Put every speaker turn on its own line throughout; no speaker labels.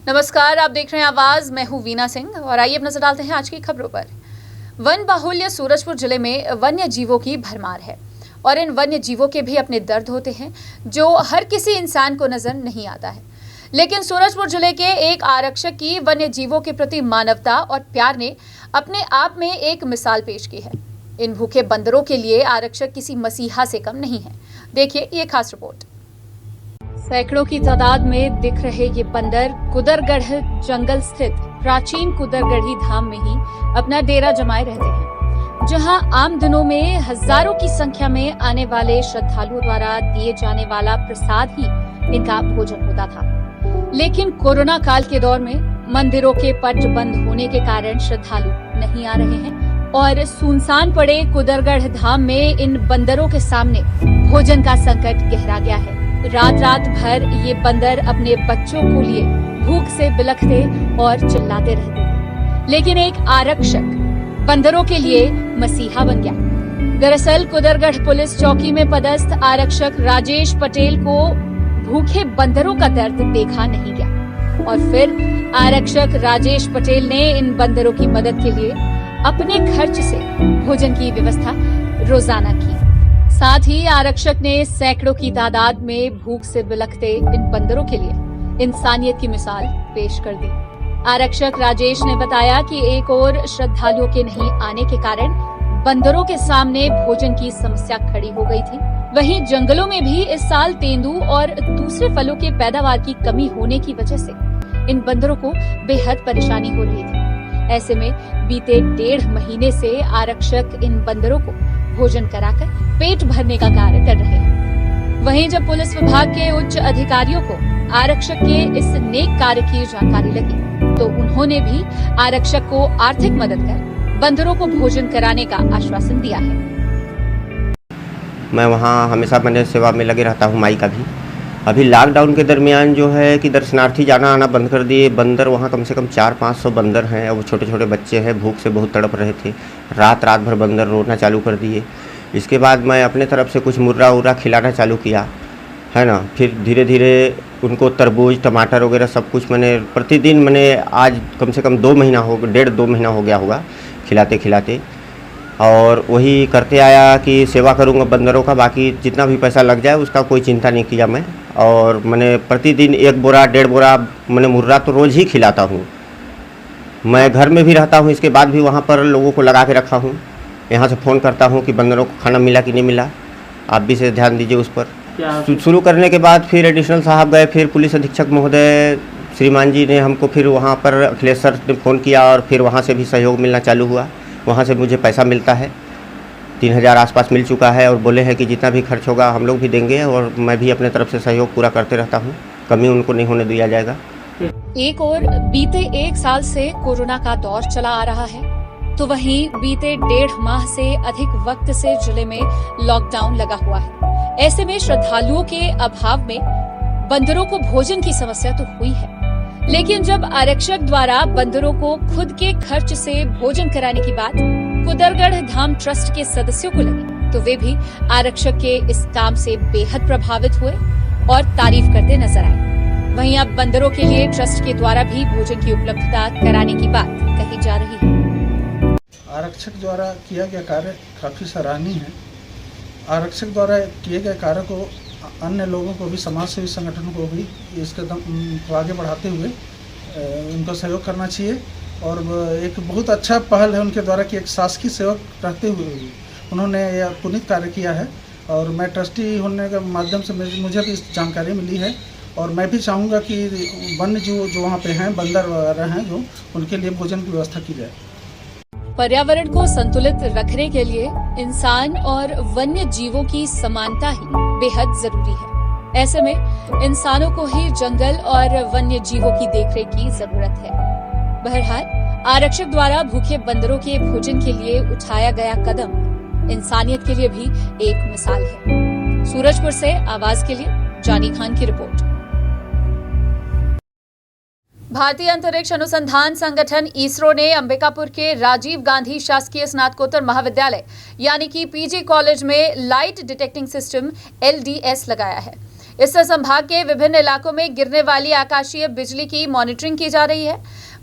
नमस्कार, आप देख रहे हैं आवाज। मैं हूं वीना सिंह और आइए अब नजर डालते हैं आज की खबरों पर। वन बाहुल्य सूरजपुर जिले में वन्य जीवों की भरमार है और इन वन्य जीवों के भी अपने दर्द होते हैं जो हर किसी इंसान को नजर नहीं आता है। लेकिन सूरजपुर जिले के एक आरक्षक की वन्य जीवों के प्रति मानवता और प्यार ने अपने आप में एक मिसाल पेश की है। इन भूखे बंदरों के लिए आरक्षक किसी मसीहा से कम नहीं है। देखिए ये खास रिपोर्ट। सैकड़ों की तादाद में दिख रहे ये बंदर कुदरगढ़ जंगल स्थित प्राचीन कुदरगढ़ी धाम में ही अपना डेरा जमाए रहते हैं, जहां आम दिनों में हजारों की संख्या में आने वाले श्रद्धालुओं द्वारा दिए जाने वाला प्रसाद ही इनका भोजन होता था। लेकिन कोरोना काल के दौर में मंदिरों के पट बंद होने के कारण श्रद्धालु नहीं आ रहे हैं और सुनसान पड़े कुदरगढ़ धाम में इन बंदरों के सामने भोजन का संकट गहरा गया है। रात रात भर ये बंदर अपने बच्चों को लिए भूख से बिलखते और चिल्लाते रहते, लेकिन एक आरक्षक बंदरों के लिए मसीहा बन गया। दरअसल कुदरगढ़ पुलिस चौकी में पदस्थ आरक्षक राजेश पटेल को भूखे बंदरों का दर्द देखा नहीं गया और फिर आरक्षक राजेश पटेल ने इन बंदरों की मदद के लिए अपने खर्च से भोजन की व्यवस्था रोजाना की। साथ ही आरक्षक ने सैकड़ों की तादाद में भूख से बिलखते इन बंदरों के लिए इंसानियत की मिसाल पेश कर दी। आरक्षक राजेश ने बताया कि एक और श्रद्धालुओं के नहीं आने के कारण बंदरों के सामने भोजन की समस्या खड़ी हो गई थी। वहीं जंगलों में भी इस साल तेंदू और दूसरे फलों के पैदावार की कमी होने की वजह से इन बंदरों को बेहद परेशानी हो रही थी। ऐसे में बीते 1.5 महीने से आरक्षक इन बंदरों को भोजन कराकर पेट भरने का कार्य कर रहे हैं। वहीं जब पुलिस विभाग के उच्च अधिकारियों को आरक्षक के इस नेक कार्य की जानकारी लगी तो उन्होंने भी आरक्षक को आर्थिक मदद कर बंदरों को भोजन कराने का आश्वासन दिया है।
मैं वहाँ हमेशा मैंने सेवा में लगे रहता हूँ माई का भी। अभी लॉकडाउन के दरमियान जो है कि दर्शनार्थी जाना आना बंद कर दिए। बंदर वहाँ कम से कम 400-500 बंदर हैं और वो छोटे छोटे बच्चे हैं, भूख से बहुत तड़प रहे थे। रात भर बंदर रोना चालू कर दिए। इसके बाद मैं अपने तरफ से कुछ मुर्रा उर्रा खिलाना चालू किया, है ना। फिर धीरे धीरे उनको तरबूज टमाटर वगैरह सब कुछ मैंने प्रतिदिन मैंने आज कम से कम 2 महीना हो 1.5-2 महीना हो गया होगा खिलाते खिलाते, और वही करते आया कि सेवा करूँगा बंदरों का। बाकी जितना भी पैसा लग जाए उसका कोई चिंता नहीं किया मैं। और मैंने प्रतिदिन 1 बोरा 1.5 बोरा मैंने मुर्रा तो रोज़ ही खिलाता हूँ। मैं घर में भी रहता हूँ, इसके बाद भी वहाँ पर लोगों को लगा के रखा हूँ। यहाँ से फ़ोन करता हूँ कि बंदरों को खाना मिला कि नहीं मिला, आप भी से ध्यान दीजिए उस पर। शुरू करने के बाद फिर एडिशनल साहब गए, फिर पुलिस अधीक्षक महोदय श्रीमान जी ने हमको फिर वहाँ पर अखिलेश सर ने फ़ोन किया और फिर वहाँ से भी सहयोग मिलना चालू हुआ। वहाँ से मुझे पैसा मिलता है, 3000 आसपास मिल चुका है और बोले हैं कि जितना भी खर्च होगा हम लोग भी देंगे और मैं भी अपने तरफ से सहयोग पूरा करते रहता हूँ, कमी उनको नहीं होने दिया जाएगा।
एक और बीते 1 साल से कोरोना का दौर चला आ रहा है तो वहीं बीते 1.5 माह से अधिक वक्त से जिले में लॉकडाउन लगा हुआ है। ऐसे में श्रद्धालुओं के अभाव में बंदरों को भोजन की समस्या तो हुई है, लेकिन जब आरक्षक द्वारा बंदरों को खुद के खर्च से भोजन कराने की बात कुदरगढ़ धाम ट्रस्ट के सदस्यों को लगी तो वे भी आरक्षक के इस काम से बेहद प्रभावित हुए और तारीफ करते नजर आए। वहीं अब बंदरों के लिए ट्रस्ट के द्वारा भी भोजन की उपलब्धता कराने की बात कही जा रही है।
आरक्षक द्वारा किया गया कार्य काफ़ी सराहनीय है। आरक्षक द्वारा किए गए कार्य को अन्य लोगों को भी, समाज सेवी संगठनों को भी इस कदम को आगे बढ़ाते हुए उनका सहयोग करना चाहिए। और एक बहुत अच्छा पहल है उनके द्वारा कि एक शासकीय सेवक रहते हुए भी उन्होंने यह पुनीत कार्य किया है। और मैं ट्रस्टी होने के माध्यम से मुझे भी इस जानकारी मिली है और मैं भी चाहूँगा कि वन्य जीव जो वहाँ पे हैं, बंदर वगैरह हैं, जो उनके लिए भोजन की व्यवस्था की जाए।
पर्यावरण को संतुलित रखने के लिए इंसान और वन्य जीवों की समानता ही बेहद जरूरी है। ऐसे में इंसानों को ही जंगल और वन्य जीवों की देखरेख की जरूरत है। बहरहाल आरक्षक द्वारा भूखे बंदरों के भोजन के लिए उठाया गया कदम इंसानियत के लिए भी एक मिसाल है। सूरजपुर से आवाज के लिए जानी खान की रिपोर्ट। भारतीय अंतरिक्ष अनुसंधान संगठन इसरो ने अंबिकापुर के राजीव गांधी शासकीय स्नातकोत्तर महाविद्यालय यानी कि पीजी कॉलेज में लाइट डिटेक्टिंग सिस्टम LDS लगाया है। इस संभाग के विभिन्न इलाकों में गिरने वाली आकाशीय बिजली की मॉनिटरिंग की जा रही है।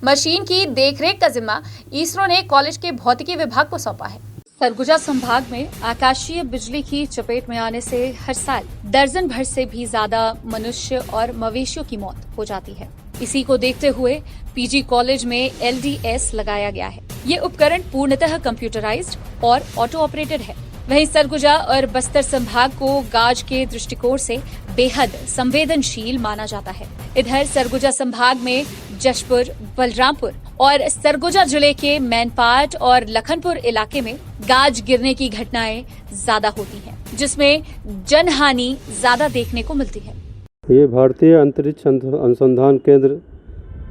मशीन की देखरेख का जिम्मा इसरो ने कॉलेज के भौतिकी विभाग को सौंपा है। सरगुजा संभाग में आकाशीय बिजली की चपेट में आने से हर साल दर्जन भर से भी ज्यादा मनुष्य और मवेशियों की मौत हो जाती है। इसी को देखते हुए पीजी कॉलेज में LDS लगाया गया है। ये उपकरण पूर्णतः कंप्यूटराइज्ड और ऑटो ऑपरेटेड है। वहीं सरगुजा और बस्तर संभाग को गाज के दृष्टिकोण से बेहद संवेदनशील माना जाता है। इधर सरगुजा संभाग में जशपुर, बलरामपुर और सरगुजा जिले के मैनपाट और लखनपुर इलाके में गाज गिरने की घटनाएं ज्यादा होती हैं, जिसमें जनहानि ज्यादा देखने को मिलती है।
ये भारतीय अंतरिक्ष अनुसंधान केंद्र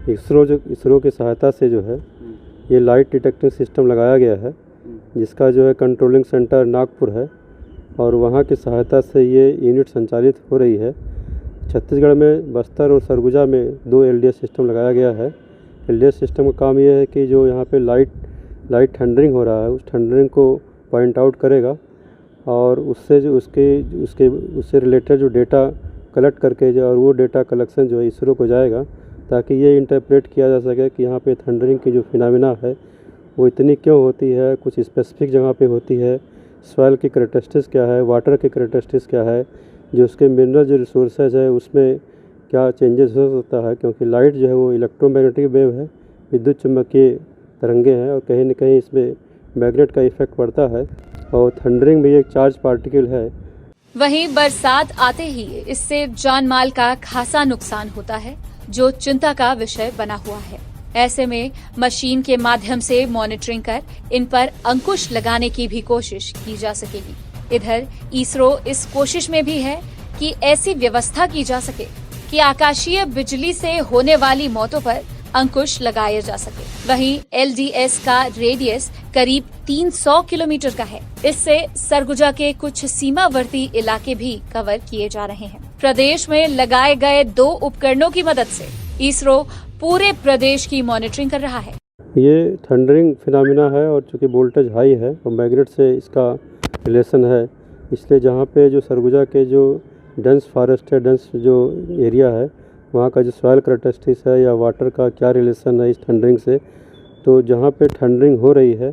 इसरो की सहायता से जो है ये लाइट डिटेक्टिंग सिस्टम लगाया गया है, जिसका जो है कंट्रोलिंग सेंटर नागपुर है और वहाँ की सहायता से ये यूनिट संचालित हो रही है। छत्तीसगढ़ में बस्तर और सरगुजा में 2 LDS सिस्टम लगाया गया है। LDS सिस्टम का काम ये है कि जो यहाँ पे लाइट थंडरिंग हो रहा है उस थंडरिंग को पॉइंट आउट करेगा और उससे जो उससे रिलेटेड जो डेटा कलेक्ट करके जो और वो डेटा कलेक्शन जो है इसरो को जाएगा, ताकि ये इंटरप्रेट किया जा सके कि यहाँ पे थंडरिंग की जो फिनोमेना है वो इतनी क्यों होती है, कुछ स्पेसिफिक जगह पे होती है, सॉइल की कैरेक्टरिस्टिक्स क्या है, वाटर की कैरेक्टरिस्टिक्स क्या है, जो उसके मिनरल जो रिसोर्सेज है उसमें क्या चेंजेस हो सकता है, क्योंकि लाइट जो है वो इलेक्ट्रोमैग्नेटिक वेव है, विद्युत चुम्बकीय तरंगे हैं और कहीं न कहीं इसमें मैग्नेट का इफेक्ट पड़ता है और थंडरिंग भी एक चार्ज पार्टिकल है।
वहीं बरसात आते ही इससे जान माल का खासा नुकसान होता है, जो चिंता का विषय बना हुआ है। ऐसे में मशीन के माध्यम से मॉनिटरिंग कर इन पर अंकुश लगाने की भी कोशिश की जा सकेगी। इधर इसरो इस कोशिश में भी है कि ऐसी व्यवस्था की जा सके कि आकाशीय बिजली से होने वाली मौतों पर अंकुश लगाया जा सके। वहीं LDS का रेडियस करीब 300 किलोमीटर का है। इससे सरगुजा के कुछ सीमावर्ती इलाके भी कवर किए जा रहे हैं। प्रदेश में लगाए गए 2 उपकरणों की मदद से इसरो पूरे प्रदेश की मॉनिटरिंग कर रहा है।
ये थंडरिंग फिनोमेना है और चूँकि वोल्टेज हाई है और मैग्नेट से इसका रिलेशन है, इसलिए जहाँ पे जो सरगुजा के जो डेंस फॉरेस्ट है, डेंस जो एरिया है, वहाँ का जो सॉइल कैरेक्टरिस्टिक्स है या वाटर का क्या रिलेशन है इस थंडरिंग से, तो जहाँ पे थंडरिंग हो रही है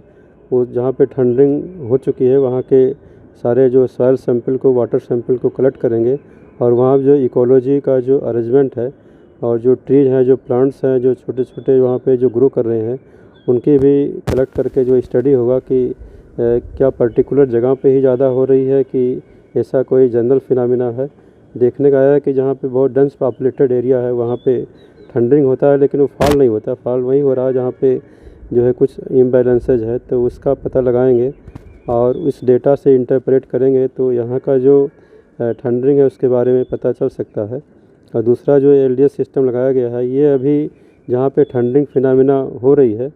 वो जहाँ पे थंडरिंग हो चुकी है वहाँ के सारे जो सॉइल सैंपल को, वाटर सैंपल को कलेक्ट करेंगे और वहाँ जो इकोलॉजी का जो अरेंजमेंट है और जो ट्रीज हैं, जो प्लांट्स हैं, जो छोटे छोटे वहाँ पे जो ग्रो कर रहे हैं, उनकी भी कलेक्ट करके जो स्टडी होगा कि क्या पर्टिकुलर जगह पे ही ज़्यादा हो रही है कि ऐसा कोई जनरल फिनोमेना है। देखने का आया है कि जहाँ पे बहुत डेंस पॉपुलेटेड एरिया है वहाँ पे थंडरिंग होता है, लेकिन वो फॉल नहीं होता। फॉल वहीं हो रहा है जहाँ पे जो है कुछ इम्बैलेंसेज है, तो उसका पता लगाएंगे और उस डेटा से इंटरप्रेट करेंगे तो यहाँ का जो थंडरिंग है उसके बारे में पता चल सकता है। और दूसरा जो LDS सिस्टम लगाया गया है, ये अभी जहाँ पे थंडरिंग फिनोमेना हो रही है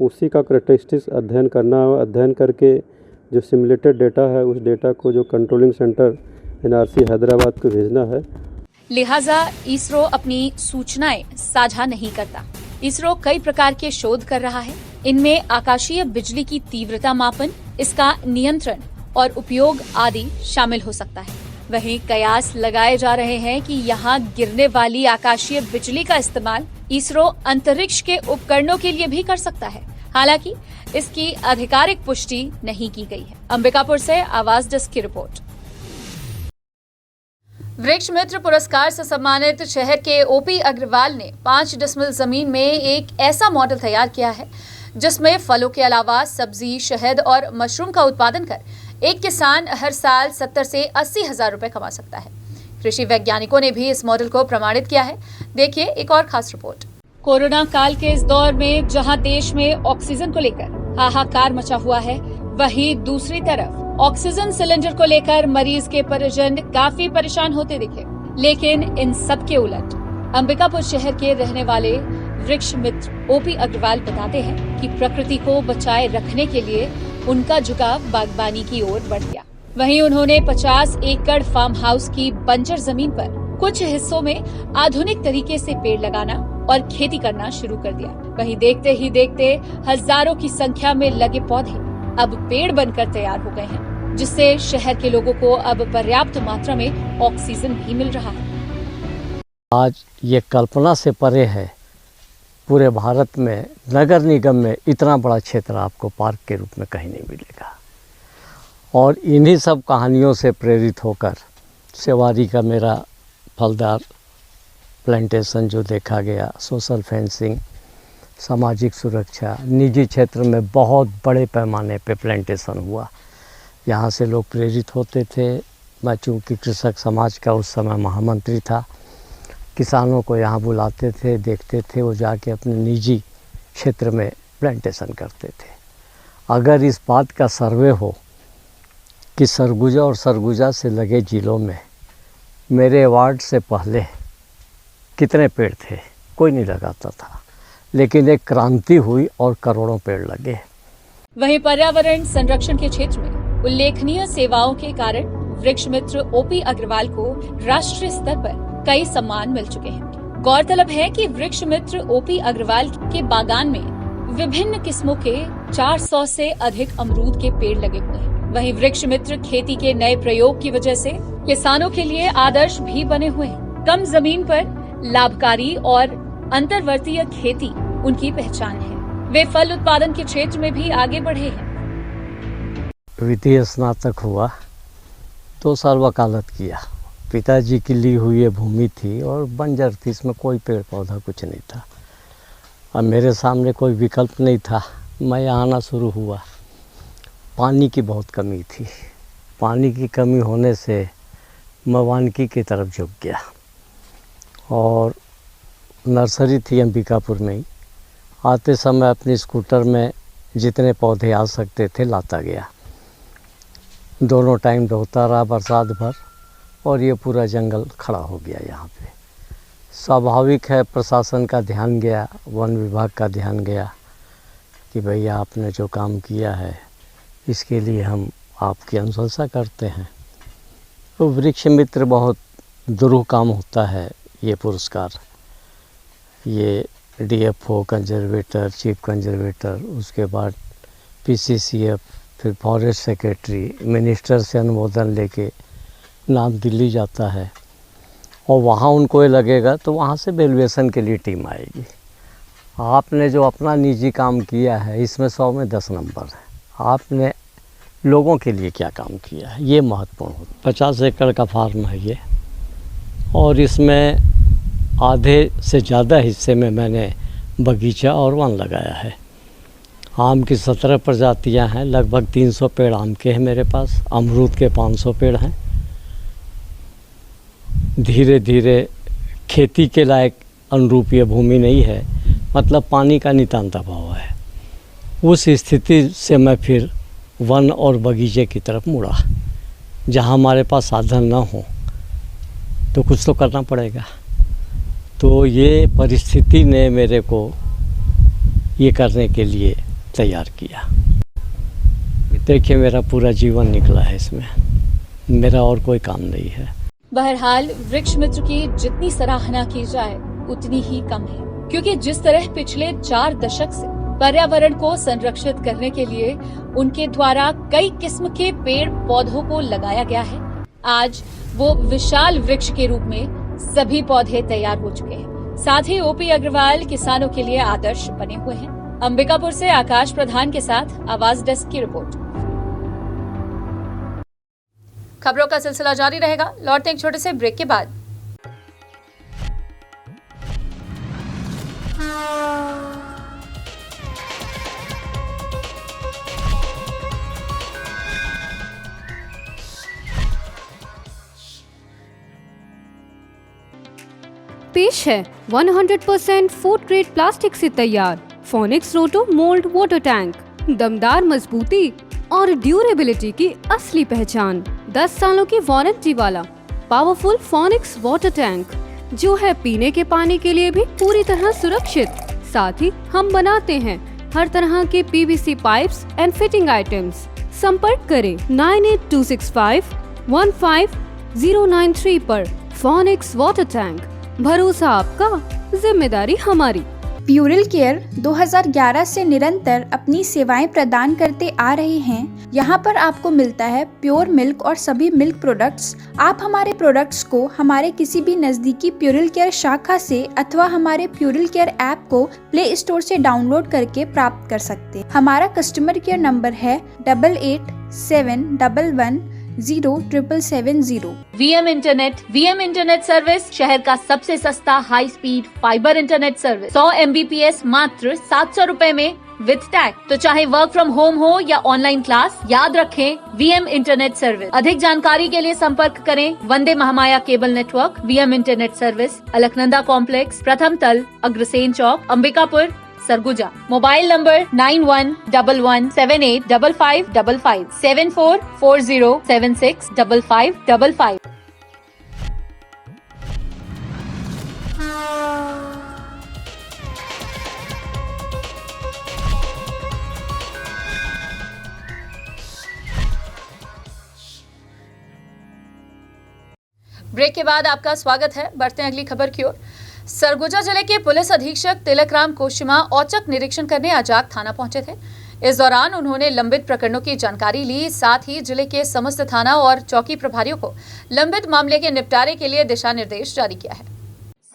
उसी का कैरेक्टरिस्टिक्स अध्ययन करके जो सिमुलेटेड डेटा है उस डेटा को जो कंट्रोलिंग सेंटर NRC हैदराबाद को भेजना है।
लिहाजा इसरो अपनी सूचनाएं साझा नहीं करता। इसरो कई प्रकार के शोध कर रहा है। इनमें आकाशीय बिजली की तीव्रता मापन, इसका नियंत्रण और उपयोग आदि शामिल हो सकता है। वहीं कयास लगाए जा रहे हैं कि यहाँ गिरने वाली आकाशीय बिजली का इस्तेमाल इसरो अंतरिक्ष के उपकरणों के लिए भी कर सकता है। हालांकि इसकी आधिकारिक पुष्टि नहीं की गई है। अंबिकापुर से आवाज डेस्क की रिपोर्ट। वृक्ष मित्र पुरस्कार से सम्मानित शहर के OP अग्रवाल ने 5 डिसमिल जमीन में एक ऐसा मॉडल तैयार किया है जिसमें फलों के अलावा सब्जी, शहद और मशरूम का उत्पादन कर एक किसान हर साल 70 से 80 हजार रुपए कमा सकता है। कृषि वैज्ञानिकों ने भी इस मॉडल को प्रमाणित किया है। देखिए एक और खास रिपोर्ट। कोरोना काल के इस दौर में जहां देश में ऑक्सीजन को लेकर हाहाकार मचा हुआ है, वहीं दूसरी तरफ ऑक्सीजन सिलेंडर को लेकर मरीज के परिजन काफी परेशान होते दिखे। लेकिन इन सब के उलट अंबिकापुर शहर के रहने वाले वृक्ष मित्र OP अग्रवाल बताते हैं कि प्रकृति को बचाए रखने के लिए उनका झुकाव बागबानी की ओर बढ़ गया। वहीं उन्होंने 50 एकड़ फार्म हाउस की बंजर जमीन पर कुछ हिस्सों में आधुनिक तरीके से पेड़ लगाना और खेती करना शुरू कर दिया। वहीं देखते ही देखते हजारों की संख्या में लगे पौधे अब पेड़ बनकर तैयार हो गए हैं। जिससे शहर के लोगों को अब पर्याप्त मात्रा में ऑक्सीजन भी मिल रहा है।
आज ये कल्पना से परे है, पूरे भारत में नगर निगम में इतना बड़ा क्षेत्र आपको पार्क के रूप में कहीं नहीं मिलेगा। और इन्हीं सब कहानियों से प्रेरित होकर सेवारी का मेरा फलदार प्लांटेशन जो देखा गया, सोशल फेंसिंग, सामाजिक सुरक्षा, निजी क्षेत्र में बहुत बड़े पैमाने पे प्लांटेशन हुआ। यहाँ से लोग प्रेरित होते थे। मैं चूँकि कृषक समाज का उस समय महामंत्री था, किसानों को यहाँ बुलाते थे, देखते थे, वो जाके अपने निजी क्षेत्र में प्लांटेशन करते थे। अगर इस बात का सर्वे हो कि सरगुजा और सरगुजा से लगे ज़िलों में मेरे वार्ड से पहले कितने पेड़ थे, कोई नहीं लगाता था, लेकिन एक क्रांति हुई और करोड़ों पेड़ लगे।
वहीं पर्यावरण संरक्षण के क्षेत्र में उल्लेखनीय सेवाओं के कारण वृक्ष मित्र ओपी अग्रवाल को राष्ट्रीय स्तर पर कई सम्मान मिल चुके हैं। गौरतलब है कि वृक्ष मित्र ओपी अग्रवाल के बागान में विभिन्न किस्मों के 400 से अधिक अमरूद के पेड़ लगे हुए हैं। वहीं वृक्ष मित्र खेती के नए प्रयोग की वजह से किसानों के लिए आदर्श भी बने हुए हैं। कम जमीन पर लाभकारी और अंतर्वर्तीय खेती उनकी पहचान है। वे फल उत्पादन के क्षेत्र में भी आगे बढ़े हैं।
वित्तीय स्नातक हुआ, 2 साल वकालत किया। पिताजी की ली हुई ये भूमि थी और बंजर थी, इसमें कोई पेड़ पौधा कुछ नहीं था। अब मेरे सामने कोई विकल्प नहीं था, मैं यहाँ आना शुरू हुआ। पानी की बहुत कमी थी। पानी की कमी होने से मैं वानिकी की तरफ झुक गया और नर्सरी थी अंबिकापुर में ही। आते समय अपनी स्कूटर में जितने पौधे आ सकते थे लाता गया। दोनों टाइम ढोता रहा बरसात भर और ये पूरा जंगल खड़ा हो गया यहाँ पे। स्वाभाविक है प्रशासन का ध्यान गया, वन विभाग का ध्यान गया कि भैया आपने जो काम किया है इसके लिए हम आपकी अनुशंसा करते हैं। तो वृक्ष मित्र बहुत दुरूह काम होता है ये पुरस्कार। ये डीएफओ, कंजर्वेटर, चीफ कंजर्वेटर, उसके बाद पीसीसीएफ, फिर फॉरेस्ट सेक्रेटरी, मिनिस्टर से अनुमोदन लेके नाम दिल्ली जाता है और वहाँ उनको ये लगेगा तो वहाँ से वैल्यूएशन के लिए टीम आएगी। आपने जो अपना निजी काम किया है इसमें 100 में 10 नंबर है। आपने लोगों के लिए क्या काम किया है ये महत्वपूर्ण होता है। 50 एकड़ का फार्म है ये और इसमें आधे से ज़्यादा हिस्से में मैंने बगीचा और वन लगाया है। आम की 17 प्रजातियां हैं, लगभग 300 पेड़ आम के हैं मेरे पास, अमरूद के 500 पेड़ हैं। धीरे धीरे खेती के लायक अनुरूप ये भूमि नहीं है, मतलब पानी का नितांत अभाव है। उस स्थिति से मैं फिर वन और बगीचे की तरफ मुड़ा। जहाँ हमारे पास साधन ना हो तो कुछ तो करना पड़ेगा। तो ये परिस्थिति ने मेरे को ये करने के लिए तैयार किया। देखिए मेरा पूरा जीवन निकला है इसमें, मेरा और कोई काम नहीं है।
बहरहाल वृक्ष मित्र की जितनी सराहना की जाए उतनी ही कम है, क्योंकि जिस तरह पिछले 4 दशक से पर्यावरण को संरक्षित करने के लिए उनके द्वारा कई किस्म के पेड़ पौधों को लगाया गया है, आज वो विशाल वृक्ष के रूप में सभी पौधे तैयार हो चुके हैं। साथ ही ओपी अग्रवाल किसानों के लिए आदर्श बने हुए हैं। अंबिकापुर से आकाश प्रधान के साथ आवाज डेस्क की रिपोर्ट। खबरों का सिलसिला जारी रहेगा, लौटते एक छोटे से ब्रेक के बाद।
पेश है 100% फूड ग्रेड प्लास्टिक से तैयार फोनिक्स रोटो मोल्ड वाटर टैंक। दमदार मजबूती और ड्यूरेबिलिटी की असली पहचान। 10 सालों की वारंटी वाला पावरफुल फोनिक्स वाटर टैंक, जो है पीने के पानी के लिए भी पूरी तरह सुरक्षित। साथ ही हम बनाते हैं हर तरह के PVC pipes and fitting items. संपर्क करें 9826515093 पर। फोनिक्स वाटर टैंक, भरोसा आपका, जिम्मेदारी हमारी।
प्यूरल केयर 2011 से निरंतर अपनी सेवाएं प्रदान करते आ रहे हैं। यहाँ पर आपको मिलता है प्योर मिल्क और सभी मिल्क प्रोडक्ट्स। आप हमारे प्रोडक्ट्स को हमारे किसी भी नजदीकी प्यूरल केयर शाखा से अथवा हमारे प्यूरल केयर ऐप को प्ले स्टोर से डाउनलोड करके प्राप्त कर सकते हैं। हमारा कस्टमर केयर नंबर है 8871110770।
VM इंटरनेट सर्विस शहर का सबसे सस्ता high speed fibre internet service 100 Mbps मात्र 700 रुपए में विद टैग। तो चाहे वर्क फ्रॉम होम हो या ऑनलाइन क्लास, याद रखें VM इंटरनेट सर्विस। अधिक जानकारी के लिए संपर्क करें Vande Mahamaya cable network, VM internet service, Alaknanda complex, प्रथम तल, अग्रसेन चौक, Ambikapur, Sarguja. Mobile number 9111785555 7440765555। Break के बाद आपका स्वागत है। बढ़ते हैं अगली खबर की ओर। सरगुजा जिले के पुलिस अधीक्षक तिलकराम कोशिमा औचक निरीक्षण करने अजाक थाना पहुंचे थे। इस दौरान उन्होंने लंबित प्रकरणों की जानकारी ली, साथ ही जिले के समस्त थाना और चौकी प्रभारियों को लंबित मामले के निपटारे के लिए दिशा निर्देश जारी किया है।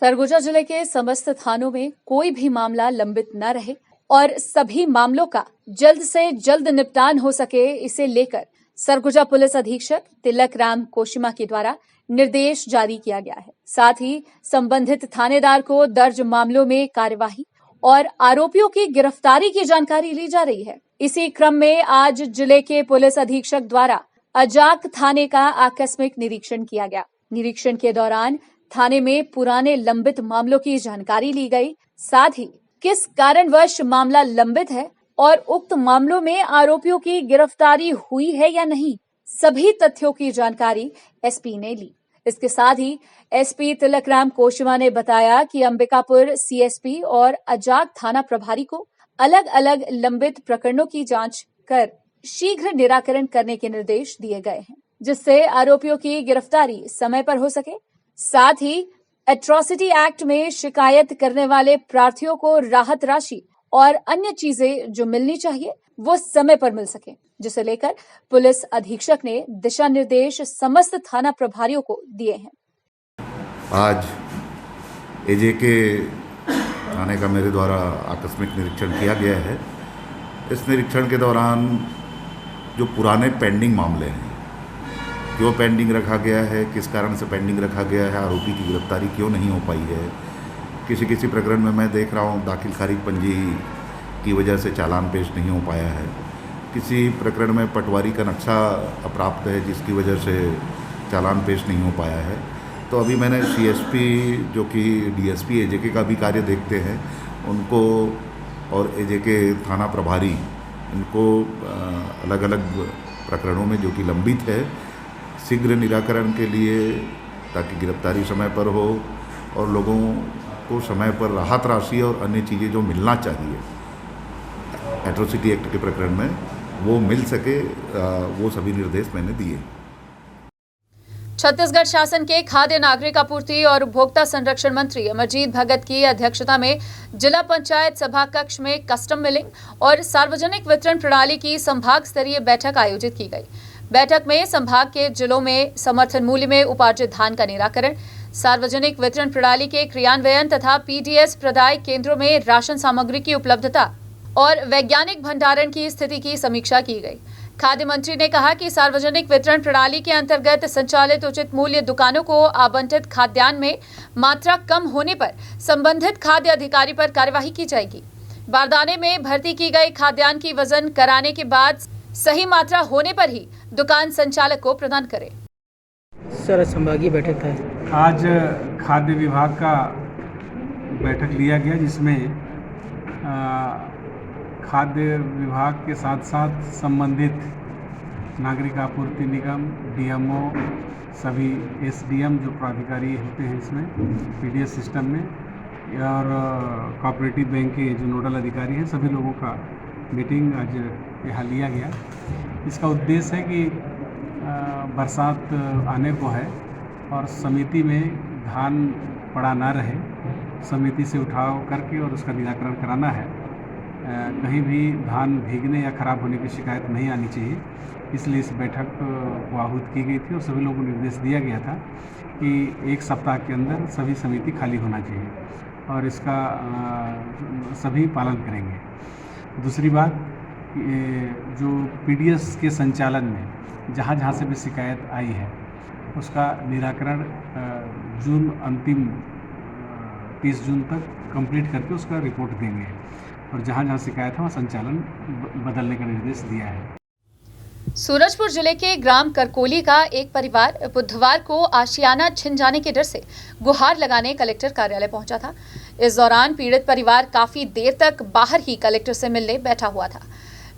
सरगुजा जिले के समस्त थानों में कोई भी मामला लंबित न रहे और सभी मामलों का जल्द से जल्द निपटान हो सके, इसे लेकर सरगुजा पुलिस अधीक्षक तिलकराम कोशिमा के द्वारा निर्देश जारी किया गया है। साथ ही संबंधित थानेदार को दर्ज मामलों में कार्यवाही और आरोपियों की गिरफ्तारी की जानकारी ली जा रही है। इसी क्रम में आज जिले के पुलिस अधीक्षक द्वारा अजाक थाने का आकस्मिक निरीक्षण किया गया। निरीक्षण के दौरान थाने में पुराने लंबित मामलों की जानकारी ली गई, साथ ही किस कारणवश मामला लंबित है और उक्त मामलों में आरोपियों की गिरफ्तारी हुई है या नहीं, सभी तथ्यों की जानकारी एसपी ने ली। इसके साथ ही एसपी तिलकराम कोशिमा ने बताया कि अंबिकापुर सीएसपी और अजाक थाना प्रभारी को अलग अलग लंबित प्रकरणों की जांच कर शीघ्र निराकरण करने के निर्देश दिए गए हैं, जिससे आरोपियों की गिरफ्तारी समय पर हो सके। साथ ही एट्रोसिटी एक्ट में शिकायत करने वाले प्रार्थियों को राहत राशि और अन्य चीजें जो मिलनी चाहिए वो समय पर मिल सके, जिसे लेकर पुलिस अधीक्षक ने दिशा निर्देश समस्त थाना प्रभारियों को दिए हैं।
आज एजेके थाने का मेरे द्वारा आकस्मिक निरीक्षण किया गया है। इस निरीक्षण के दौरान जो पुराने पेंडिंग मामले हैं, क्यों पेंडिंग रखा गया है, किस कारण से पेंडिंग रखा गया है, आरोपी की गिरफ्तारी क्यों नहीं हो पाई है, किसी किसी प्रकरण में मैं देख रहा हूँ दाखिल खारिज पंजी की वजह से चालान पेश नहीं हो पाया है, किसी प्रकरण में पटवारी का नक्शा अप्राप्त है जिसकी वजह से चालान पेश नहीं हो पाया है। तो अभी मैंने सीएसपी जो कि डीएसपी एजेके का भी कार्य देखते हैं उनको और एजेके थाना प्रभारी इनको अलग अलग प्रकरणों में जो कि लंबित है शीघ्र निराकरण के लिए, ताकि गिरफ्तारी समय पर हो और लोगों को समय पर राहत राशि और अन्य चीज़ें जो मिलना चाहिए एट्रोसिटी एक्ट के प्रकरण में वो मिल सके, वो सभी निर्देश मैंने दिए।
छत्तीसगढ़ शासन के खाद्य नागरिक आपूर्ति और उपभोक्ता संरक्षण मंत्री अमरजीत भगत की अध्यक्षता में जिला पंचायत सभा कक्ष में कस्टम मिलिंग और सार्वजनिक वितरण प्रणाली की संभाग स्तरीय बैठक आयोजित की गई। बैठक में संभाग के जिलों में समर्थन मूल्य में उपार्जित धान का निराकरण, सार्वजनिक वितरण प्रणाली के क्रियान्वयन तथा पीडीएस प्रदाय केंद्रों में राशन सामग्री की उपलब्धता और वैज्ञानिक भंडारण की स्थिति की समीक्षा की गई। खाद्य मंत्री ने कहा कि सार्वजनिक वितरण प्रणाली के अंतर्गत संचालित उचित मूल्य दुकानों को आवंटित खाद्यान्न में मात्रा कम होने पर संबंधित खाद्य अधिकारी पर कार्यवाही की जाएगी। बारदाने में भर्ती की गई खाद्यान्न की वजन कराने के बाद सही मात्रा होने पर ही दुकान संचालक को प्रदान करें।
सर, संभागीय बैठक है
आज खाद्य विभाग का बैठक लिया गया, जिसमें खाद्य विभाग के साथ साथ संबंधित नागरिक आपूर्ति निगम, डीएमओ, सभी एसडीएम जो प्राधिकारी होते हैं इसमें पीडीएस सिस्टम में, और कोऑपरेटिव बैंक के जो नोडल अधिकारी हैं, सभी लोगों का मीटिंग आज यहाँ लिया गया। इसका उद्देश्य है कि बरसात आने को है और समिति में धान पड़ा ना रहे समिति से उठाव करके और उसका निराकरण कराना है। कहीं भी धान भीगने या खराब होने की शिकायत नहीं आनी चाहिए, इसलिए इस बैठक को आहूत की गई थी और सभी लोगों को निर्देश दिया गया था कि 1 सप्ताह के अंदर सभी समिति खाली होना चाहिए और इसका सभी पालन करेंगे। दूसरी बात, जो पीडीएस के संचालन में जहाँ जहाँ से भी शिकायत आई है उसका निराकरण जून अंतिम 30 जून तक कंप्लीट करके उसका रिपोर्ट देंगे और जहाँ जहाँ शिकायत है वहाँ संचालन बदलने का निर्देश दिया है।
सूरजपुर जिले के ग्राम करकोली का एक परिवार बुधवार को आशियाना छिन जाने के डर से गुहार लगाने कलेक्टर कार्यालय पहुंचा था। इस दौरान पीड़ित परिवार काफी देर तक बाहर ही कलेक्टर से मिलने बैठा हुआ था।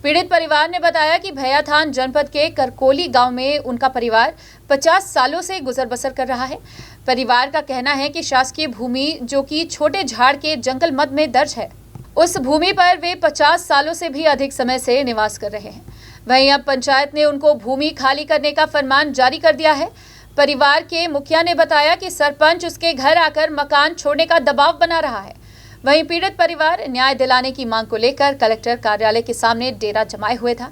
पीड़ित परिवार ने बताया कि भैयाथान जनपद के करकोली गांव में उनका परिवार 50 सालों से गुजर बसर कर रहा है। परिवार का कहना है कि शासकीय भूमि जो कि छोटे झाड़ के जंगल मध्य में दर्ज है, उस भूमि पर वे 50 सालों से भी अधिक समय से निवास कर रहे हैं। वहीं अब पंचायत ने उनको भूमि खाली करने का फरमान जारी कर दिया है। परिवार के मुखिया ने बताया कि सरपंच उसके घर आकर मकान छोड़ने का दबाव बना रहा है। वहीं पीड़ित परिवार न्याय दिलाने की मांग को लेकर कलेक्टर कार्यालय के सामने डेरा जमाए हुए था।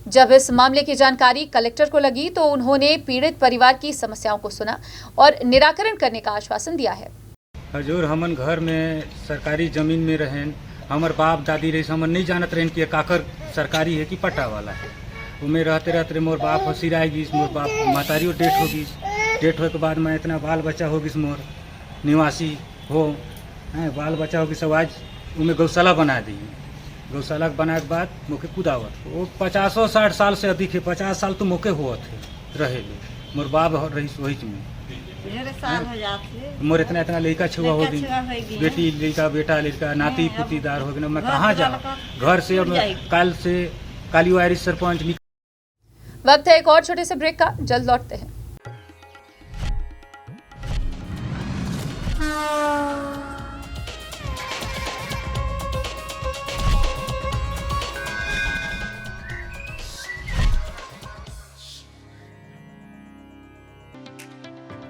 जब इस मामले की जानकारी कलेक्टर को लगी तो उन्होंने पीड़ित परिवार की समस्याओं को सुना और निराकरण करने का आश्वासन दिया है।
हजूर हमन घर में सरकारी जमीन में रहें, हमार बाप दादी रही हमन नहीं जानत रहें कि काकर सरकारी है कि पट्टा वाला है। उमें रहते रहते मोर बाप हसीरा गिस, मोर बाप महतारियों डेट हो गिस। डेट होने के बाद मैं इतना बाल बच्चा हो गिस, मोर निवासी हो बाल बच्चा हो गिस। आज उमें गौशाला बना दी। गौशाला बनाए के बाद मोके कुदावत वो 50-60 साल से अधिक है। 50 साल तो मोके हुआ थे रहे मोर बाप रही वही में मोर इतना लड़का छुआ हो गई, बेटी लड़का बेटा लड़का नाती पुतीदार हो गए। मैं कहाँ जाऊँ घर से? कल से काली वायरी सरपंच।
वक्त है एक और छोटे से ब्रेक का, जल्द लौटते हैं।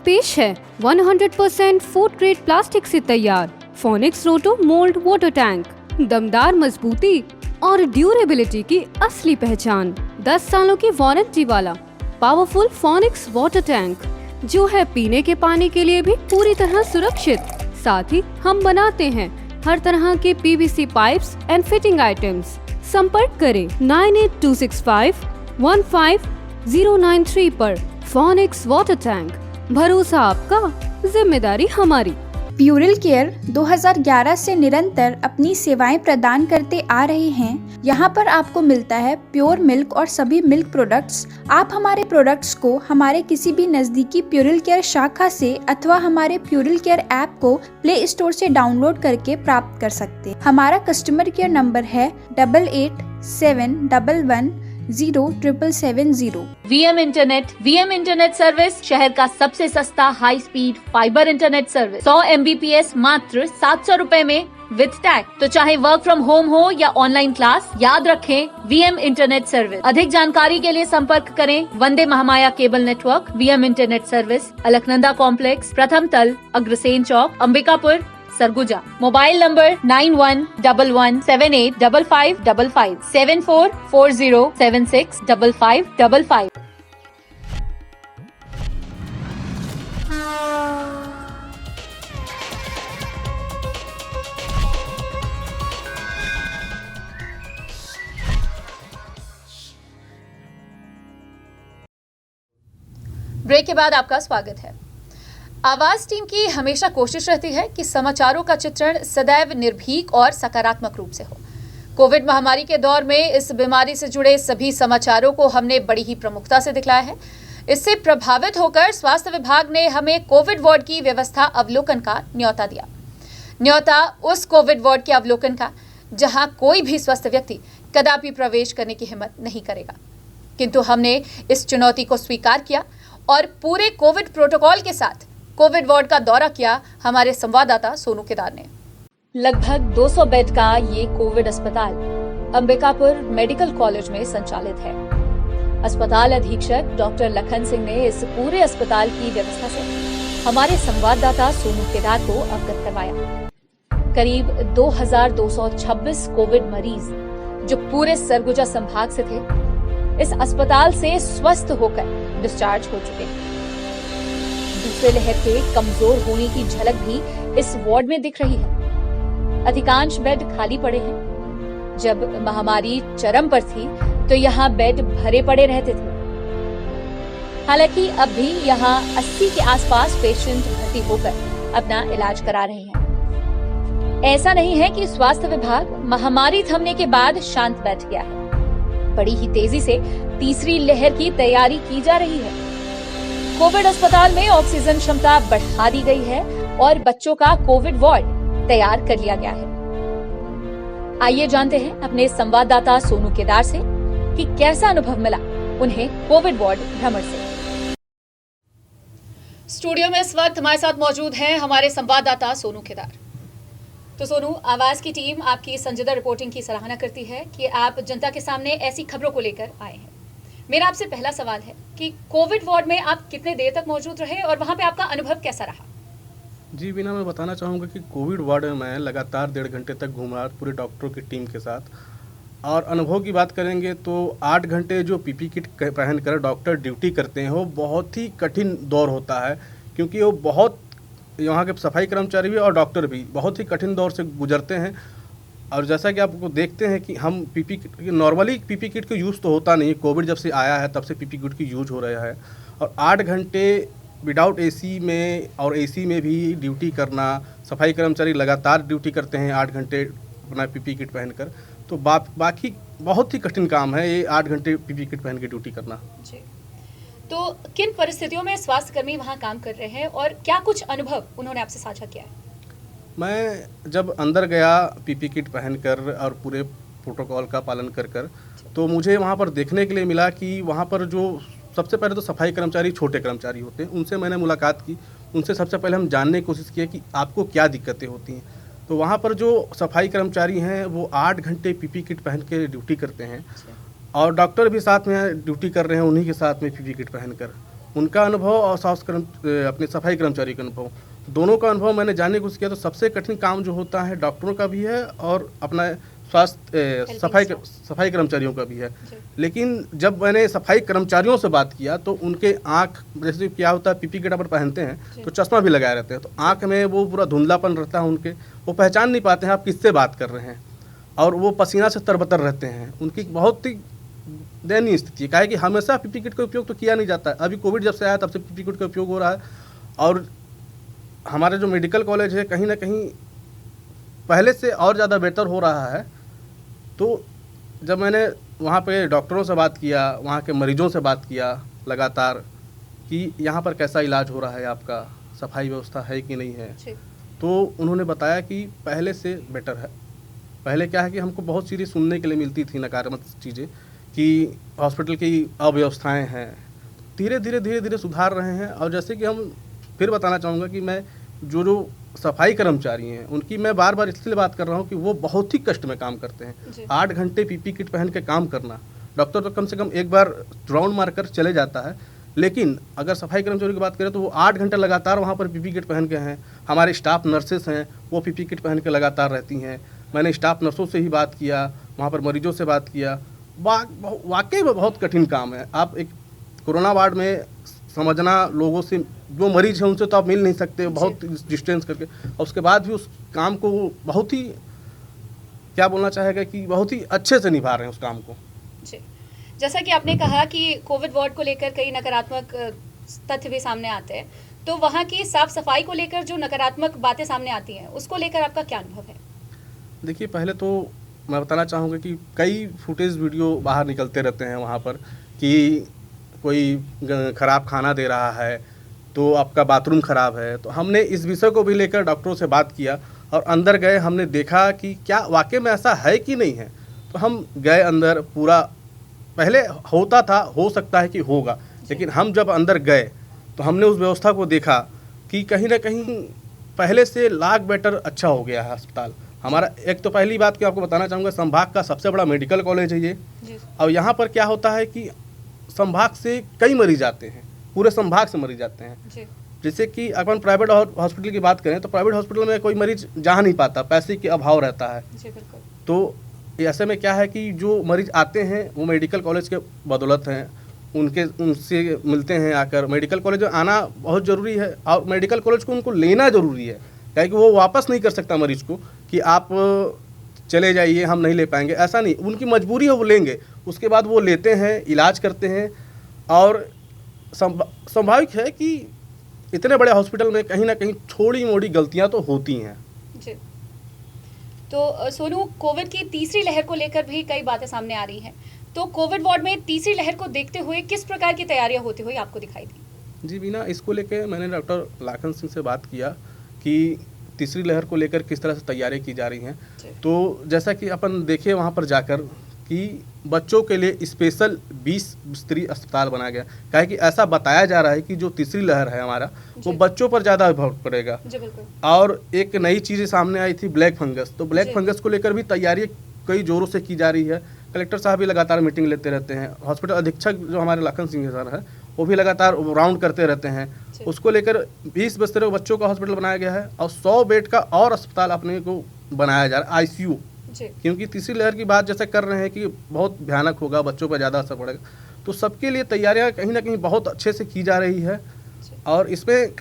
पेश है 100% फूड ग्रेड प्लास्टिक से तैयार फोनिक्स रोटो मोल्ड वाटर टैंक। दमदार मजबूती और ड्यूरेबिलिटी की असली पहचान। 10 सालों की वारंटी वाला पावरफुल फोनिक्स वाटर टैंक जो है पीने के पानी के लिए भी पूरी तरह सुरक्षित। साथ ही हम बनाते हैं हर तरह के PVC pipes and fitting items. संपर्क करें 9826515093 पर। फोनिक्स वाटर टैंक, भरोसा आपका, जिम्मेदारी हमारी।
प्यूरल केयर 2011 से निरंतर अपनी सेवाएं प्रदान करते आ रहे हैं। यहाँ पर आपको मिलता है प्योर मिल्क और सभी मिल्क प्रोडक्ट्स। आप हमारे प्रोडक्ट्स को हमारे किसी भी नजदीकी प्यूरल केयर शाखा से अथवा हमारे प्यूरल केयर ऐप को प्ले स्टोर से डाउनलोड करके प्राप्त कर सकते हैं। हमारा कस्टमर केयर नंबर है 8871110770।
VM इंटरनेट सर्विस शहर का सबसे सस्ता high speed fibre internet service. 100 Mbps मात्र 700 रुपए में विद टैग। तो चाहे वर्क फ्रॉम होम हो या ऑनलाइन क्लास, याद रखें VM इंटरनेट सर्विस। अधिक जानकारी के लिए संपर्क करें Vande Mahamaya cable network. VM internet service, Alaknanda complex, प्रथम तल, अग्रसेन चौक, Ambikapur, Sarguja. Mobile number 9111785555 7440765555। Break के बाद आपका स्वागत है। आवाज टीम की हमेशा कोशिश रहती है कि समाचारों का चित्रण सदैव निर्भीक और सकारात्मक रूप से हो। कोविड महामारी के दौर में इस बीमारी से जुड़े सभी समाचारों को हमने बड़ी ही प्रमुखता से दिखलाया है। इससे प्रभावित होकर स्वास्थ्य विभाग ने हमें कोविड वार्ड की व्यवस्था अवलोकन का न्योता दिया। न्योता उस कोविड वार्ड के अवलोकन का जहां कोई भी स्वस्थ व्यक्ति कदापि प्रवेश करने की हिम्मत नहीं करेगा। किंतु हमने इस चुनौती को स्वीकार किया और पूरे कोविड प्रोटोकॉल के साथ कोविड वार्ड का दौरा किया हमारे संवाददाता सोनू केदार ने। लगभग 200 बेड का ये कोविड अस्पताल अंबिकापुर मेडिकल कॉलेज में संचालित है। अस्पताल अधीक्षक डॉक्टर लखन सिंह ने इस पूरे अस्पताल की व्यवस्था से हमारे संवाददाता सोनू केदार को अवगत करवाया। करीब 2226 कोविड मरीज जो पूरे सरगुजा संभाग से थे, इस अस्पताल से स्वस्थ होकर डिस्चार्ज हो चुके हैं। दूसरे लहर के कमजोर होने की झलक भी इस वार्ड में दिख रही है। अधिकांश बेड खाली पड़े हैं। जब महामारी चरम पर थी तो यहाँ बेड भरे पड़े रहते थे। हालांकि अब भी यहाँ 80 के आसपास पेशेंट भर्ती होकर अपना इलाज करा रहे हैं। ऐसा नहीं है कि स्वास्थ्य विभाग महामारी थमने के बाद शांत बैठ गया है। बड़ी ही तेजी से तीसरी लहर की तैयारी की जा रही है। कोविड अस्पताल में ऑक्सीजन क्षमता बढ़ा दी गई है और बच्चों का कोविड वार्ड तैयार कर लिया गया है। आइए जानते हैं अपने संवाददाता सोनू केदार से कि कैसा अनुभव मिला उन्हें कोविड वार्ड भ्रमण से। स्टूडियो में इस वक्त हमारे साथ मौजूद हैं हमारे संवाददाता सोनू केदार। तो सोनू, आवाज की टीम आपकी संजीदा रिपोर्टिंग की सराहना करती है कि आप जनता के सामने ऐसी खबरों को लेकर आए हैं। मेरा आपसे पहला सवाल है कि कोविड वार्ड में आप कितने देर तक मौजूद रहे और वहां पे आपका अनुभव कैसा रहा?
जी बीना, मैं बताना चाहूँगा कि कोविड वार्ड में मैं लगातार 1.5 घंटे तक घूमा पूरे डॉक्टरों की टीम के साथ। और अनुभव की बात करेंगे तो 8 घंटे जो पीपी किट पहनकर डॉक्टर ड्यूटी करते हैं वो बहुत ही कठिन दौर होता है, क्योंकि वो बहुत यहाँ के सफाई कर्मचारी भी और डॉक्टर भी बहुत ही कठिन दौर से गुजरते हैं। और जैसा कि आपको देखते हैं कि हम PP kit normally PP kit का यूज़ तो होता नहीं है, कोविड जब से आया है तब से पीपी किट की यूज हो रहा है। और 8 घंटे विदाउट एसी में और एसी में भी ड्यूटी करना, सफाई कर्मचारी लगातार ड्यूटी करते हैं 8 घंटे अपना पीपी किट पहनकर, तो बाकी बहुत ही कठिन काम है ये 8 घंटे पीपी किट पहन के ड्यूटी करना।
जी, तो किन परिस्थितियों में स्वास्थ्यकर्मी वहां काम कर रहे हैं और क्या कुछ अनुभव उन्होंने आपसे साझा किया है?
मैं जब अंदर गया पीपी किट पहनकर और पूरे प्रोटोकॉल का पालन कर तो मुझे वहाँ पर देखने के लिए मिला कि वहाँ पर जो सबसे पहले तो सफाई कर्मचारी छोटे कर्मचारी होते हैं, उनसे मैंने मुलाकात की। उनसे सबसे पहले हम जानने की कोशिश किए कि आपको क्या दिक्कतें होती हैं। तो वहाँ पर जो सफाई कर्मचारी हैं वो 8 घंटे पीपी किट पहन के ड्यूटी करते हैं और डॉक्टर भी साथ में ड्यूटी कर रहे हैं उन्हीं के साथ में पीपी किट पहनकर। उनका अनुभव और अपने सफाई कर्मचारी का अनुभव, दोनों का अनुभव मैंने जानने की कोशिश किया। तो सबसे कठिन काम जो होता है डॉक्टरों का भी है और अपना सफाई कर्मचारियों का भी है। लेकिन जब मैंने सफाई कर्मचारियों से बात किया तो उनके आँख, जैसे क्या होता है पीपी किट पर पहनते हैं तो चश्मा भी लगाए रहते हैं, तो आँख में वो पूरा धुंधलापन रहता है उनके, वो पहचान नहीं पाते हैं आप किससे बात कर रहे हैं और वो पसीना से तरबतर रहते हैं। उनकी बहुत ही दयनीय स्थिति है, क्या है कि हमेशा पीपी किट का उपयोग तो किया नहीं जाता है। अभी कोविड जब से आया तब से पीपी किट का उपयोग हो रहा है। और हमारे जो मेडिकल कॉलेज है कहीं ना कहीं पहले से और ज़्यादा बेहतर हो रहा है। तो जब मैंने वहाँ पे डॉक्टरों से बात किया, वहाँ के मरीजों से बात किया लगातार कि यहाँ पर कैसा इलाज हो रहा है, आपका सफाई व्यवस्था है कि नहीं है, तो उन्होंने बताया कि पहले से बेटर है। पहले क्या है कि हमको बहुत चीज़ें सुनने के लिए मिलती थी, नकारात्मक चीज़ें कि हॉस्पिटल की अव्यवस्थाएं हैं, धीरे धीरे सुधार रहे हैं। और जैसे कि हम फिर बताना चाहूँगा कि मैं जो सफाई कर्मचारी हैं उनकी मैं बार बार इसलिए बात कर रहा हूँ कि वो बहुत ही कष्ट में काम करते हैं। 8 घंटे पीपी किट पहन के काम करना, डॉक्टर तो कम से कम एक बार राउंड मारकर चले जाता है, लेकिन अगर सफाई कर्मचारी की बात करें तो वो 8 घंटे लगातार वहाँ पर पीपी किट पहन के हैं। हमारे स्टाफ नर्सेस हैं वो पीपी किट पहन के लगातार रहती हैं। मैंने स्टाफ नर्सों से ही बात किया, वहाँ पर मरीजों से बात किया। वाकई में बहुत कठिन काम है। आप एक कोरोना वार्ड में समझना, लोगों से जो मरीज हैं उनसे तो आप मिल नहीं सकते बहुत डिस्टेंस करके, और उसके बाद भी उस काम को बहुत ही, क्या बोलना चाहेगा कि बहुत ही अच्छे से निभा रहे हैं उस काम को।
जी, जैसा कि आपने कहा कि कोविड वार्ड को लेकर कई नकारात्मक तथ्य भी सामने आते हैं, तो वहाँ की साफ सफाई को लेकर जो नकारात्मक बातें सामने आती हैं उसको लेकर आपका क्या अनुभव है? देखिए,
पहले तो मैं बताना चाहूँगा कि कई फुटेज वीडियो बाहर निकलते रहते हैं वहाँ पर कि कोई ख़राब खाना दे रहा है तो आपका बाथरूम ख़राब है। तो हमने इस विषय को भी लेकर डॉक्टरों से बात किया और अंदर गए, हमने देखा कि क्या वाकई में ऐसा है कि नहीं है। तो हम गए अंदर, पूरा पहले होता था, हो सकता है कि होगा, लेकिन हम जब अंदर गए तो हमने उस व्यवस्था को देखा कि कहीं ना कहीं पहले से लाख बेटर अच्छा हो गया है अस्पताल हमारा। एक तो पहली बात कि आपको बताना चाहूँगा, संभाग का सबसे बड़ा मेडिकल कॉलेज है ये, और यहाँ पर क्या होता है कि संभाग से कई मरीज आते हैं, पूरे संभाग से मरीज आते हैं। जैसे कि अपन प्राइवेट हॉस्पिटल की बात करें तो प्राइवेट हॉस्पिटल में कोई मरीज जा नहीं पाता, पैसे के अभाव रहता है।
जी बिल्कुल।
तो ऐसे में क्या है कि जो मरीज आते हैं वो मेडिकल कॉलेज के बदौलत हैं, उनसे मिलते हैं आकर। मेडिकल कॉलेज में आना बहुत ज़रूरी है और मेडिकल कॉलेज को उनको लेना ज़रूरी है, क्योंकि वो वापस नहीं कर सकता मरीज को कि आप चले जाइए, हम नहीं ले पाएंगे, ऐसा नहीं। उनकी मजबूरी है, वो लेंगे। उसके बाद वो लेते हैं, इलाज करते हैं। और स्वाभाविक है कि इतने बड़े हॉस्पिटल में कहीं ना कहीं थोड़ी मोड़ी गलतियां तो होती हैं।
जी। तो सोनू, कोविड की तीसरी लहर को लेकर भी कई बातें सामने आ रही हैं, तो कोविड वार्ड में तीसरी लहर को देखते हुए किस प्रकार की तैयारियां होती हुई आपको दिखाई दी?
जी बीना, इसको लेकर मैंने डॉक्टर लाखन सिंह से बात किया कि तीसरी लहर को लेकर किस तरह से तैयारी की जा रही हैं। तो जैसा कि अपन देखे वहाँ पर जाकर कि बच्चों के लिए स्पेशल 20 बिस्तरी अस्पताल बनाया गया, क्या है कि ऐसा बताया जा रहा है कि जो तीसरी लहर है हमारा, वो बच्चों पर ज़्यादा प्रभाव पड़ेगा। और एक नई चीज़ सामने आई थी, ब्लैक फंगस। तो ब्लैक फंगस को लेकर भी तैयारी कई जोरों से की जा रही है। कलेक्टर साहब भी लगातार मीटिंग लेते रहते हैं। हॉस्पिटल अधीक्षक जो हमारे लाखन सिंह सर है, वो भी लगातार राउंड करते रहते हैं। उसको लेकर 20 बिस्तरों बच्चों का हॉस्पिटल बनाया गया है और 100 बेड का और अस्पताल अपने को बनाया जा रहा है, ICU। क्योंकि तीसरी लहर की बात जैसे कर रहे हैं कि बहुत भयानक होगा, बच्चों पर ज़्यादा असर पड़ेगा, तो सबके लिए तैयारियां कहीं ना कहीं बहुत अच्छे से की जा रही है। और इसमें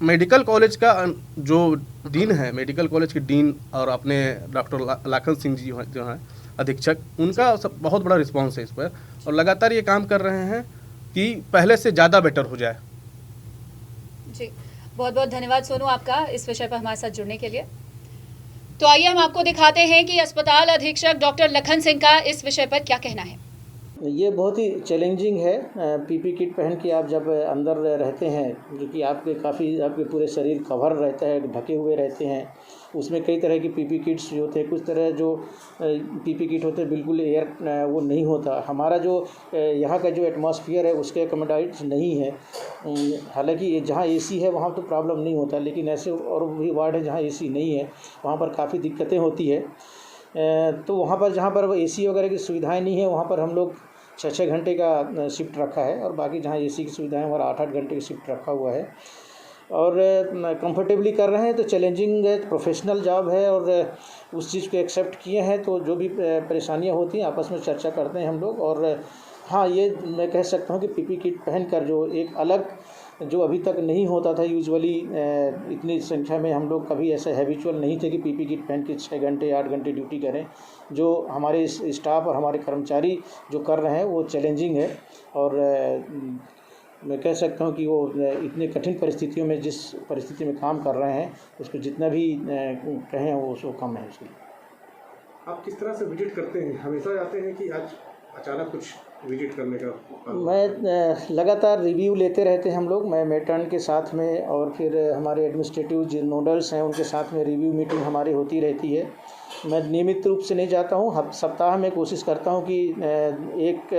मेडिकल कॉलेज का जो डीन है, मेडिकल कॉलेज के डीन और अपने डॉक्टर लाखन सिंह जी जो हैं अधीक्षक, उनका सब बहुत बड़ा रिस्पांस है इस पर, और लगातार ये काम कर रहे हैं कि पहले से ज़्यादा बेटर हो जाए।
जी, बहुत बहुत धन्यवाद सोनू आपका इस विषय पर हमारे साथ जुड़ने के लिए। तो आइए हम आपको दिखाते हैं कि अस्पताल अधीक्षक डॉक्टर लखन सिंह का इस विषय पर क्या कहना है।
ये बहुत ही चैलेंजिंग है। पीपी किट पहन के आप जब अंदर रहते हैं, जो कि आपके पूरे शरीर कवर रहता है, ढके हुए रहते हैं, उसमें कई तरह की पीपी किट्स जो होते हैं, कुछ तरह जो पीपी किट होते हैं बिल्कुल एयर वो नहीं होता। हमारा जो यहाँ का जो एटमॉस्फेयर है उसके अकोमोडेट नहीं है। हालांकि जहाँ एसी है वहाँ तो प्रॉब्लम नहीं होता, लेकिन ऐसे और भी वार्ड है जहाँ एसी नहीं है, वहाँ पर काफ़ी दिक्कतें होती है। तो वहाँ पर जहाँ पर एसी वगैरह की सुविधाएं नहीं है, वहाँ पर हम लोग 6-6 घंटे का शिफ्ट रखा है, और बाकी जहाँ एसी की सुविधाएं हमारा 8-8 घंटे का शिफ्ट रखा हुआ है, और कंफर्टेबली कर रहे हैं। तो चैलेंजिंग है, प्रोफेशनल जॉब है, और उस चीज़ को एक्सेप्ट किए हैं। तो जो भी परेशानियाँ होती हैं आपस में चर्चा करते हैं हम लोग। और हाँ, ये मैं कह सकता हूँ कि पीपी किट पहनकर जो एक अलग जो अभी तक नहीं होता था, यूजुअली इतनी संख्या में हम लोग कभी ऐसे हैबिचुअल नहीं थे कि पीपी किट पहन के 6 घंटे 8 घंटे ड्यूटी करें। जो हमारे स्टाफ और हमारे कर्मचारी जो कर रहे हैं वो चैलेंजिंग है, और मैं कह सकता हूँ कि वो इतने कठिन परिस्थितियों में जिस परिस्थिति में काम कर रहे हैं, उसको जितना भी कहें वो कम है। उसके
आप किस तरह से विजिट करते हैं? हमेशा जाते हैं कि आज अचानक कुछ विजिट करने का?
मैं लगातार रिव्यू लेते रहते हैं हम लोग, मैं मेट्रन के साथ में, और फिर हमारे एडमिनिस्ट्रेटिव जो नोडल्स हैं उनके साथ में रिव्यू मीटिंग हमारी होती रहती है। मैं नियमित रूप से नहीं जाता हूँ, सप्ताह में कोशिश करता हूँ कि 1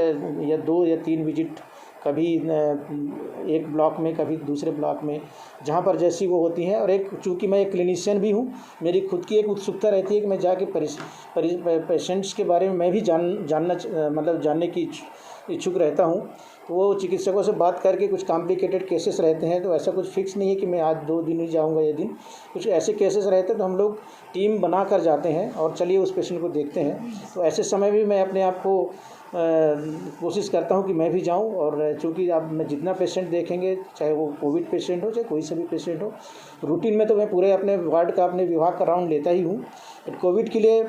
या 2 या 3 विजिट, कभी एक ब्लॉक में, कभी दूसरे ब्लॉक में, जहाँ पर जैसी वो होती हैं। और एक चूँकि मैं एक क्लिनिशियन भी हूँ, मेरी खुद की एक उत्सुकता रहती है कि मैं जाके पेशेंट्स के बारे में मैं भी जानने की इच्छुक रहता हूँ। तो वो चिकित्सकों से बात करके, कुछ कॉम्प्लिकेटेड केसेस रहते हैं, तो ऐसा कुछ फिक्स नहीं है कि मैं आज 2 दिन ही जाऊँगा या दिन, कुछ ऐसे केसेस रहते हैं तो हम लोग टीम बना कर जाते हैं और चलिए उस पेशेंट को देखते हैं। तो ऐसे समय भी मैं अपने आप को कोशिश करता हूं कि मैं भी जाऊं। और चूँकि अब मैं जितना पेशेंट देखेंगे, चाहे वो कोविड पेशेंट हो चाहे कोई सा भी पेशेंट हो, रूटीन में तो मैं पूरे अपने वार्ड का, अपने विभाग का राउंड लेता ही हूं। बट कोविड के लिए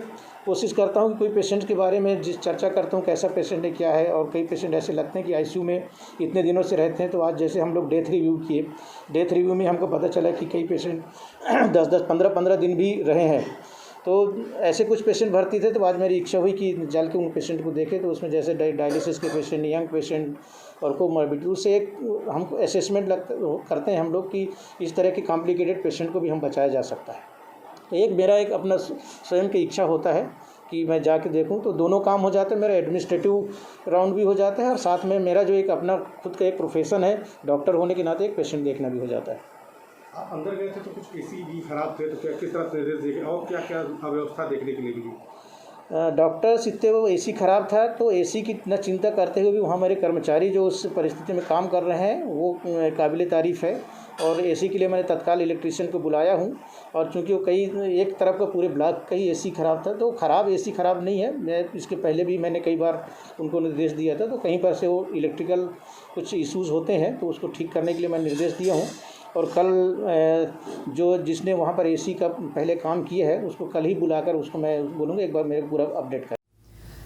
कोशिश करता हूं कि कोई पेशेंट के बारे में जिस चर्चा करता हूं, कैसा पेशेंट है, क्या है। और कई पेशेंट ऐसे लगते हैं कि ICU में इतने दिनों से रहते हैं। तो आज जैसे हम लोग डेथ रिव्यू किए, डेथ रिव्यू में हमको पता चला कि कई पेशेंट 10-10, 15-15 दिन भी रहे हैं। तो ऐसे कुछ पेशेंट भर्ती थे, तो आज मेरी इच्छा हुई कि चल के उन पेशेंट को देखें। तो उसमें जैसे डायलिसिस के पेशेंट, यंग पेशेंट और कोमॉर्बिडिटी, उससे एक हम असेसमेंट करते हैं हम लोग कि इस तरह के कॉम्प्लिकेटेड पेशेंट को भी हम बचाया जा सकता है। तो मेरा एक अपना स्वयं की इच्छा होता है कि मैं जाके देखूं। तो दोनों काम हो जाते हैं, मेरा एडमिनिस्ट्रेटिव राउंड भी हो जाता है, और साथ में मेरा जो एक अपना खुद का एक प्रोफेशन है, डॉक्टर होने के नाते एक पेशेंट देखना भी हो जाता है।
आप अंदर गए थे तो कुछ AC भी खराब थे, तो किस तरह से निर्देश देखे और क्या क्या अव्यवस्था देखने के लिए मिली?
डॉक्टर्स इतने वो एसी ख़राब था तो एसी की न चिंता करते हुए भी वहाँ मेरे कर्मचारी जो उस परिस्थिति में काम कर रहे हैं वो काबिल तारीफ़ है। और एसी के लिए मैंने तत्काल इलेक्ट्रीशियन को बुलाया हूँ। और चूँकि वो कई एक तरफ का पूरे ब्लॉक का ही एसी ख़राब था, तो ख़राब एसी ख़राब नहीं है। मैं इसके पहले भी मैंने कई बार उनको निर्देश दिया था, तो कहीं पर से वो इलेक्ट्रिकल कुछ इशूज़ होते हैं तो उसको ठीक करने के लिए मैं निर्देश दिया हूँ। और कल जो जिसने वहाँ पर एसी का पहले काम किया है उसको कल ही बुलाकर उसको मैं बोलूँगा एक बार मेरे पूरा अपडेट कर।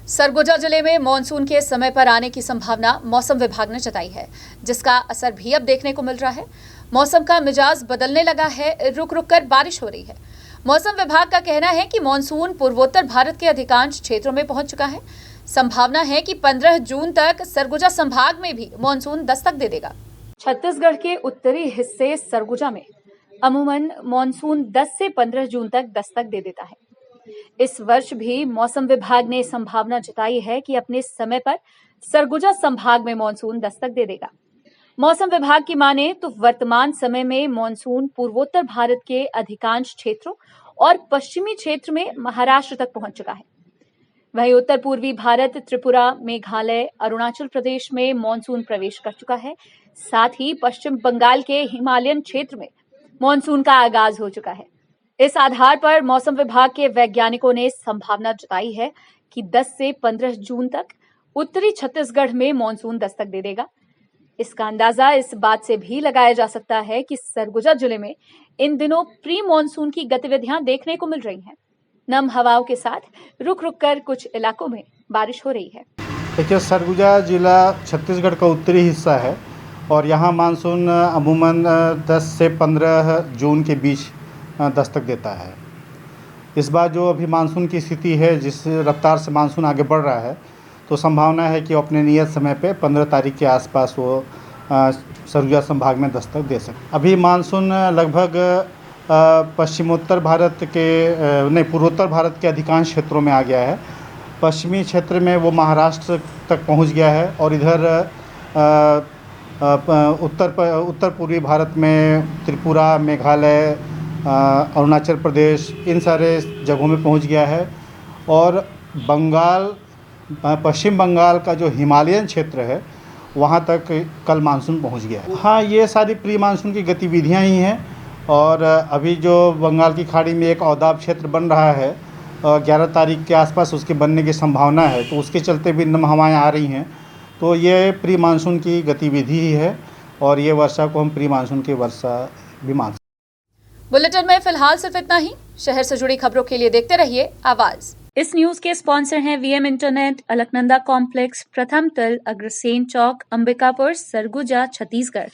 सरगुजा जिले में मानसून के समय पर आने की संभावना मौसम विभाग ने जताई है, जिसका असर भी अब देखने को मिल रहा है। मौसम का मिजाज बदलने लगा है, रुक रुक कर बारिश हो रही है। मौसम विभाग का कहना है कि मानसून पूर्वोत्तर भारत के अधिकांश क्षेत्रों में पहुंच चुका है। संभावना है कि 15 जून तक सरगुजा संभाग में भी मानसून दस्तक दे देगा। छत्तीसगढ़ के उत्तरी हिस्से सरगुजा में अमूमन मानसून 10 से 15 जून तक दस्तक दे देता है। इस वर्ष भी मौसम विभाग ने संभावना जताई है कि अपने समय पर सरगुजा संभाग में मानसून दस्तक दे देगा। मौसम विभाग की माने तो वर्तमान समय में मानसून पूर्वोत्तर भारत के अधिकांश क्षेत्रों और पश्चिमी क्षेत्र में महाराष्ट्र तक पहुंच चुका है। वहीं उत्तर पूर्वी भारत, त्रिपुरा, मेघालय, अरुणाचल प्रदेश में मानसून प्रवेश कर चुका है। साथ ही पश्चिम बंगाल के हिमालयन क्षेत्र में मानसून का आगाज हो चुका है। इस आधार पर मौसम विभाग के वैज्ञानिकों ने संभावना जताई है कि 10 से 15 जून तक उत्तरी छत्तीसगढ़ में मानसून दस्तक दे देगा। इसका अंदाजा इस बात से भी लगाया जा सकता है कि सरगुजा जिले में इन दिनों प्री मानसून की गतिविधियां देखने को मिल रही हैं। नम हवाओं के साथ रुक रुक कर कुछ इलाकों में बारिश हो रही है।
देखिए, सरगुजा जिला छत्तीसगढ़ का उत्तरी हिस्सा है और यहाँ मानसून अमूमन 10 से 15 जून के बीच दस्तक देता है। इस बार जो अभी मानसून की स्थिति है, जिस रफ्तार से मानसून आगे बढ़ रहा है, तो संभावना है कि अपने नियत समय पे 15 तारीख के आसपास वो सरगुजा संभाग में दस्तक दे सके। अभी मानसून लगभग पश्चिमोत्तर भारत के नहीं पूर्वोत्तर भारत के अधिकांश क्षेत्रों में आ गया है। पश्चिमी क्षेत्र में वो महाराष्ट्र तक पहुंच गया है और इधर उत्तर पूर्वी भारत में त्रिपुरा, मेघालय, अरुणाचल प्रदेश, इन सारे जगहों में पहुंच गया है। और बंगाल, पश्चिम बंगाल का जो हिमालयन क्षेत्र है वहाँ तक कल मानसून पहुंच गया है। हाँ, ये सारी प्री मानसून की गतिविधियाँ ही हैं। और अभी जो बंगाल की खाड़ी में एक औदाब क्षेत्र बन रहा है, 11 तारीख के आसपास उसके बनने की संभावना है, तो उसके चलते भी नम हवाएँ आ रही हैं। तो ये प्री मानसून की गतिविधि ही है और ये वर्षा को हम प्री मानसून की वर्षा भी मान सकते हैं।
बुलेटिन में फिलहाल सिर्फ इतना ही। शहर से जुड़ी खबरों के लिए देखते रहिए आवाज। इस न्यूज के स्पॉन्सर हैं वीएम इंटरनेट, अलकनंदा कॉम्प्लेक्स, प्रथम तल, अग्रसेन चौक, अंबिकापुर, सरगुजा, छत्तीसगढ़।